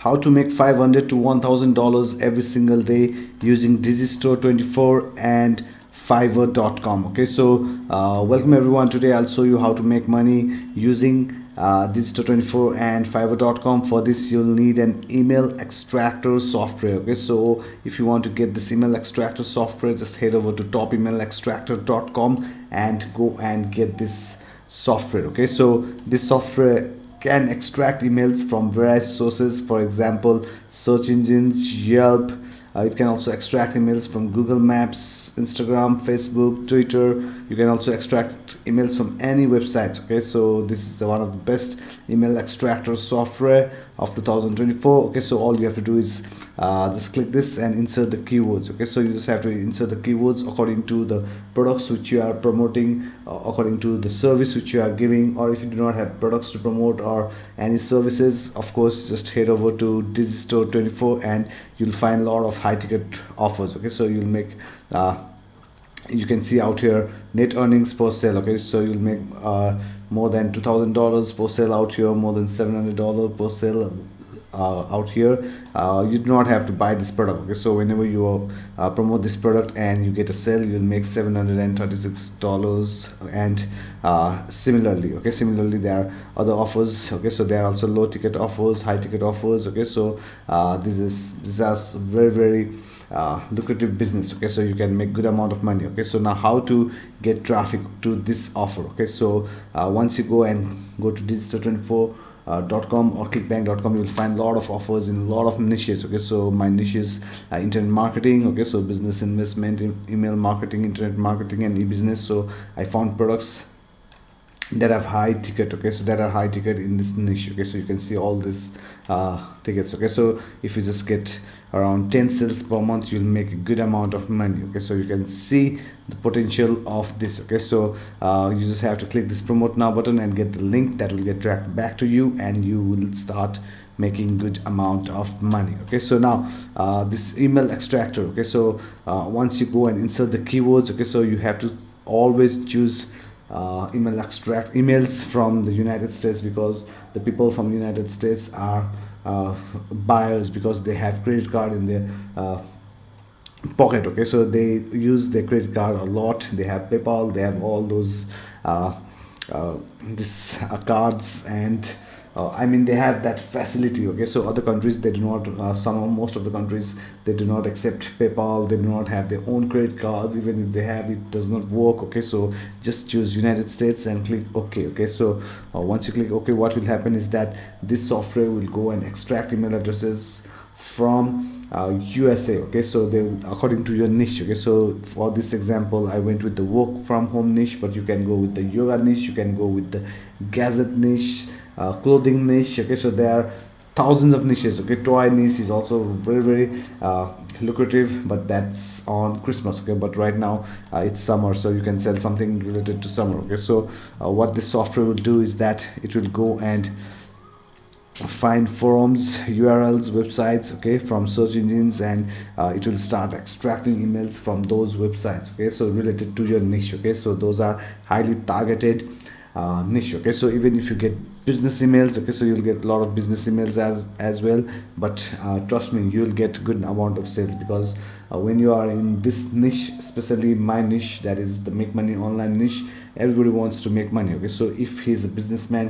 how to make $500 to $1,000 every single day using Digistore24 and Fiverr.com. Okay, so welcome everyone. Today I'll show you how to make money using Digistore24 and Fiverr.com. For this you'll need an email extractor software. Okay, so if you want to get this email extractor software, just head over to topemailextractor.com and go and get this software. Okay, so this software can extract emails from various sources, for example search engines, Yelp. It can also extract emails from Google Maps, Instagram, Facebook, Twitter. You can also extract emails from any websites. Okay, so this is one of the best email extractor software of 2024. Okay, so all you have to do is just click this and insert the keywords. Okay, so you just have to insert the keywords according to the products which you are promoting, according to the service which you are giving, or if you do not have products to promote or any services, of course just head over to Digistore24 and you'll find a lot of high ticket offers. Okay, so you'll make you can see out here net earnings per sale. Okay, so you'll make more than $2,000 per sale out here, more than $700 per sale out here. You do not have to buy this product. Okay, so whenever you promote this product and you get a sale, you'll make $736. And similarly, okay, similarly there are other offers. Okay, so there are also low ticket offers, high ticket offers. Okay, so these are very lucrative business. Okay, so you can make good amount of money. Okay, so now how to get traffic to this offer. Okay, so once you go to Digistore24.com or clickbank.com, you'll find a lot of offers in a lot of niches. Okay, so my niche is internet marketing. Okay, so business investment, email marketing, internet marketing, and e-business. So I found products that have high ticket. Okay, so that are high ticket in this niche. Okay, so you can see all these tickets. Okay, so if you just get around 10 sales per month, you'll make a good amount of money. Okay, so you can see the potential of this. Okay, so you just have to click this promote now button and get the link that will get dragged back to you, and you will start making good amount of money. Okay, so now this email extractor. Okay, so once you go and insert the keywords, okay, so you have to always choose email extract emails from the United States, because the people from the United States are buyers, because they have credit card in their pocket. Okay, so they use their credit card a lot. They have PayPal, they have all those cards, and I mean they have that facility. Okay, so other countries they do not, most of the countries they do not accept PayPal, they do not have their own credit cards. Even if they have, it does not work. Okay, so just choose United States and click OK. Okay, so once you click OK, what will happen is that this software will go and extract email addresses from USA. Okay, so they will, according to your niche. Okay, so for this example I went with the work from home niche, but you can go with the yoga niche, you can go with the gadget niche, clothing niche. Okay, so there are thousands of niches. Okay, toy niche is also very lucrative, but that's on Christmas. Okay, but right now it's summer, so you can sell something related to summer. Okay, so what this software will do is that it will go and find forums, URLs, websites, okay, from search engines, and it will start extracting emails from those websites. Okay, so related to your niche. Okay, so those are highly targeted niche. Okay, so even if you get business emails, okay, so you'll get a lot of business emails as well, but trust me, you'll get good amount of sales, because when you are in this niche, especially my niche, that is the make money online niche, everybody wants to make money. Okay, so if he's a businessman,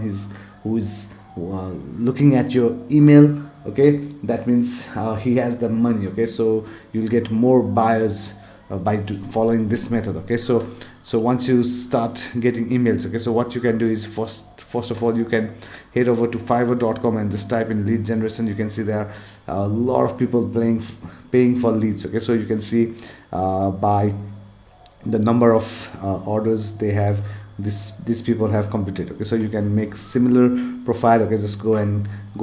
who is looking at your email, okay, that means he has the money. Okay, so you'll get more buyers by following this method. Okay, so once you start getting emails, okay, so what you can do is first of all you can head over to Fiverr.com and just type in lead generation. You can see there are a lot of people paying for leads. Okay, so you can see by the number of orders they have, these people have completed. Okay, so you can make similar profile. Okay, just go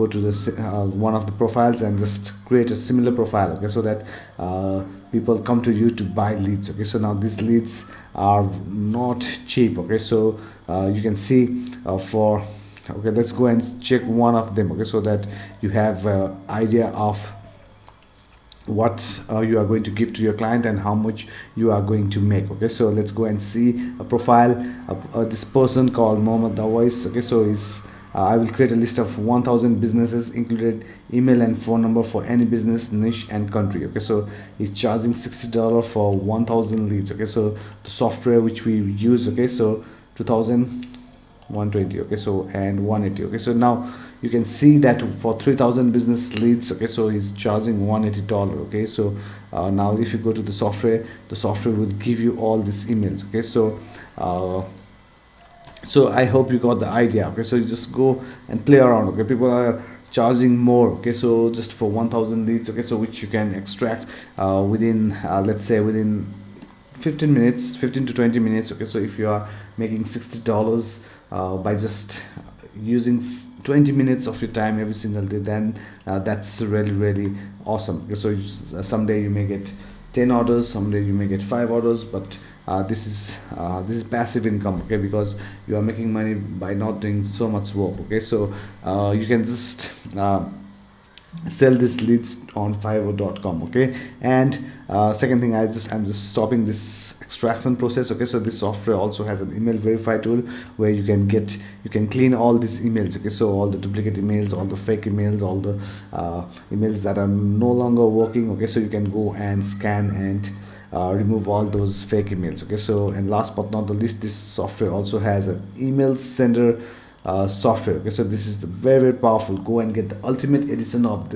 to this one of the profiles and just create a similar profile. Okay, so that people come to you to buy leads. Okay, so now these leads are not cheap. Okay, so you can see okay, let's go and check one of them. Okay, so that you have idea of what you are going to give to your client and how much you are going to make. Okay, so let's go and see a profile of this person called Mohammed Dawais. Okay, so he's I will create a list of 1000 businesses, included email and phone number for any business, niche and country. Okay, so he's charging $60 for 1000 leads. Okay, so the software which we use, okay, so 2120, okay, so and 180. Okay, so now you can see that for 3000 business leads, okay, so he's charging $180. Okay, so now if you go to the software will give you all these emails. Okay, so I hope you got the idea. Okay, so you just go and play around. Okay, people are charging more. Okay, so just for 1000 leads, okay, so which you can extract within let's say within 15 minutes, 15 to 20 minutes. Okay, so if you are making $60 by just using 20 minutes of your time every single day, then that's really awesome. Okay, so someday you may get 10 orders, someday you may get 5 orders, but this is passive income. Okay, because you are making money by not doing so much work. Okay, so you can just sell these leads on fiverr.com. Okay, and second thing, I'm just stopping this extraction process. Okay, so this software also has an email verify tool where you can clean all these emails. Okay, so all the duplicate emails, all the fake emails, all the emails that are no longer working. Okay, so you can go and scan and remove all those fake emails. Okay, so and last but not the least, this software also has an email sender software. Okay, so this is the very powerful. Go and get the ultimate edition of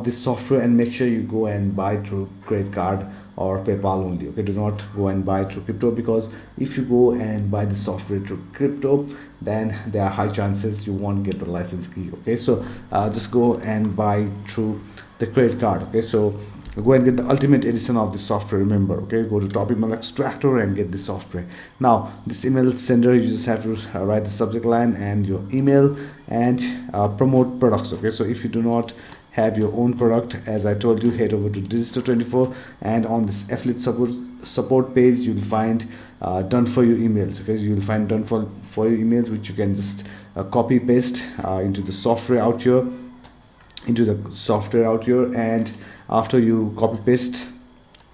this software, and make sure you go and buy through credit card or PayPal only. Okay, do not go and buy through crypto, because if you go and buy the software through crypto, then there are high chances you won't get the license key. Okay, so just go and buy through the credit card. Okay, so go and get the ultimate edition of the software. Remember, okay, go to top email extractor and get the software. Now this email sender, you just have to write the subject line and your email and promote products. Okay, so if you do not have your own product, as I told you, head over to Digistore24, and on this affiliate support page you'll find done for you emails. Okay, you'll find done for you emails, which you can just copy paste into the software out here, and after you copy paste,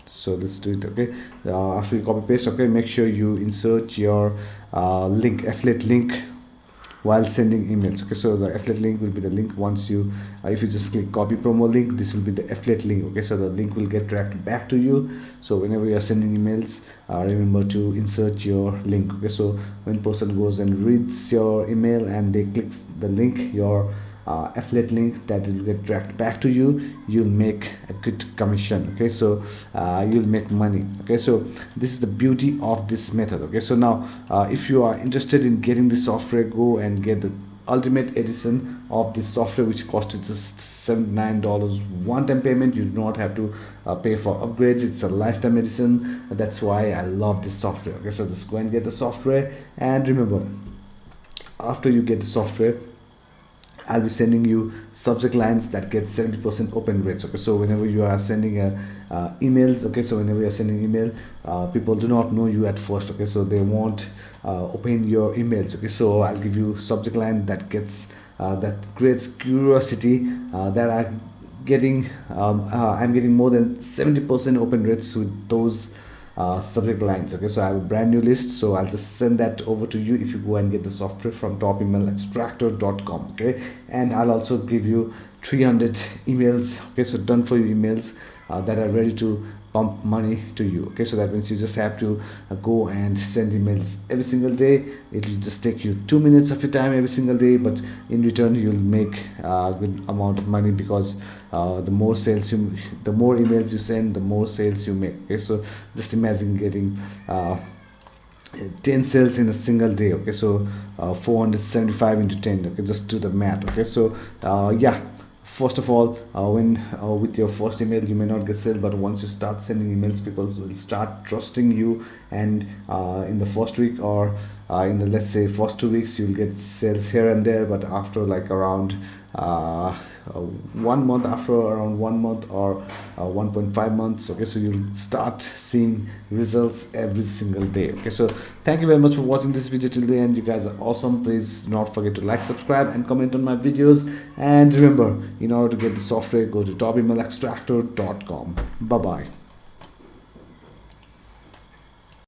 so let's do it. Okay, after you copy paste, okay, make sure you insert your affiliate link while sending emails. Okay, so the affiliate link will be the link once you if you just click copy promo link, this will be the affiliate link. Okay, so the link will get tracked back to you. So whenever you are sending emails, remember to insert your link. Okay, so when person goes and reads your email and they click the link, your affiliate link, that will get tracked back to you, you'll make a good commission. Okay, so you'll make money. Okay, so this is the beauty of this method. Okay, so now if you are interested in getting the software, go and get the ultimate edition of this software, which costs just $79 one-time payment. You do not have to pay for upgrades. It's a lifetime edition. That's why I love this software. Okay, so just go and get the software, and remember, after you get the software, I'll be sending you subject lines that get 70% open rates. Okay, so whenever you are sending emails, okay, so whenever you are sending email, people do not know you at first. Okay, so they won't open your emails. Okay, so I'll give you subject line that gets that creates curiosity, that are getting I'm getting more than 70% open rates with those subject lines. Okay, so I have a brand new list, so I'll just send that over to you if you go and get the software from topemailextractor.com. okay, and I'll also give you 300 emails, okay, so done for you emails that are ready to pump money to you. Okay, so that means you just have to go and send emails every single day. It will just take you 2 minutes of your time every single day, but in return you'll make a good amount of money, because the more emails you send, the more sales you make. Okay, so just imagine getting 10 sales in a single day. Okay, so 475 into 10. Okay, just do the math. Okay, so yeah, first of all, when with your first email you may not get sale, but once you start sending emails, people will start trusting you, and in the first week, or in the, let's say, first 2 weeks, you'll get sales here and there, but after like around 1 month, after around 1 month or 1.5 months, okay, so you'll start seeing results every single day. Okay, so thank you very much for watching this video till the end. You guys are awesome. Please do not forget to like, subscribe and comment on my videos, and remember, in order to get the software, go to topemailextractor.com. Bye bye.